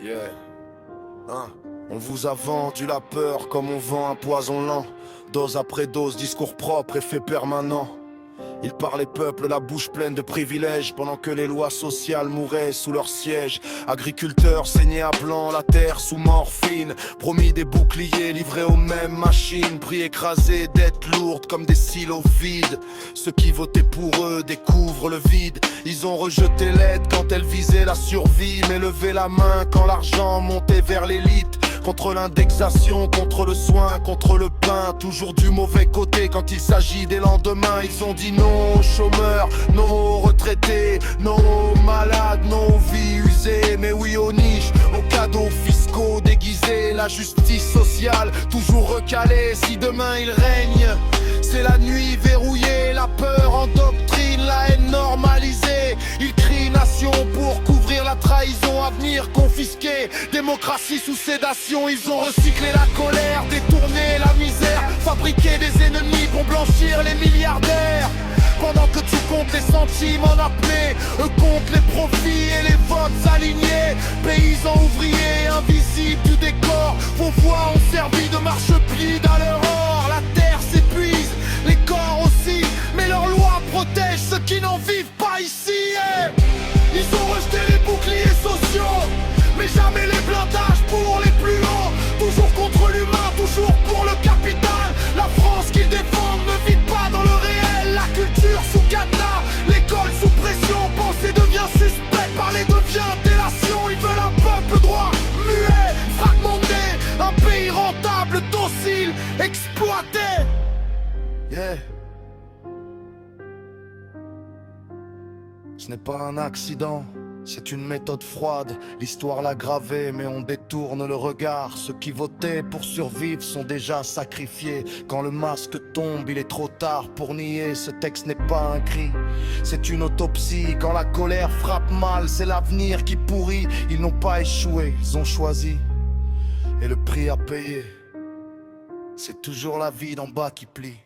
Yeah. Hein? On vous a vendu la peur comme on vend un poison lent. Dose après dose, discours propre, effet permanent. Ils parlaient peuple, la bouche pleine de privilèges, pendant que les lois sociales mouraient sous leur siège. Agriculteurs saignés à blanc, la terre sous morphine. Promis des boucliers livrés aux mêmes machines. Prix écrasés, dettes lourdes comme des silos vides. Ceux qui votaient pour eux découvrent le vide. Ils ont rejeté l'aide quand elle visait la survie, mais levé la main quand l'argent montait vers l'élite. Contre l'indexation, contre le soin, contre le pain. Toujours du mauvais côté quand il s'agit des lendemains. Ils ont dit non aux chômeurs, non aux retraités, non aux malades, non aux vies usées. Mais oui aux niches, aux cadeaux fiscaux déguisés. La justice sociale, toujours recalée. Si demain il règne, c'est la nuit verrouillée. La peur en doctrine, la haine normalisée. Ils crient nation pour couvrir la trahison. Avenir confisqué, démocratie sous sédation. Ils ont recyclé la colère, détourné la misère, fabriqué des ennemis pour blanchir les milliardaires. Pendant que tu comptes les centimes en appelés, eux comptent les profits et les votes alignés. Paysans ouvriers, invisibles du décor, vos voix ont servi de marchepied dans leur or. La terre s'épuise, les corps aussi, mais leurs lois protègent ceux qui n'en vivent pas ici. Ils ont rejeté les boucliers sociaux, mais jamais les blindages pour les plus hauts. Toujours contre l'humain, toujours pour le capital. La France qu'ils défendent ne vit pas dans le réel. La culture sous cadenas, l'école sous pression. Penser devient suspect, parler devient délation. Ils veulent un peuple droit, muet, fragmenté. Un pays rentable, docile, exploité. Yeah. Ce n'est pas un accident, c'est une méthode froide. L'histoire l'a gravé, mais on détourne le regard. Ceux qui votaient pour survivre sont déjà sacrifiés. Quand le masque tombe, il est trop tard pour nier. Ce texte n'est pas un cri, c'est une autopsie. Quand la colère frappe mal, c'est l'avenir qui pourrit. Ils n'ont pas échoué, ils ont choisi. Et le prix à payer, c'est toujours la vie d'en bas qui plie.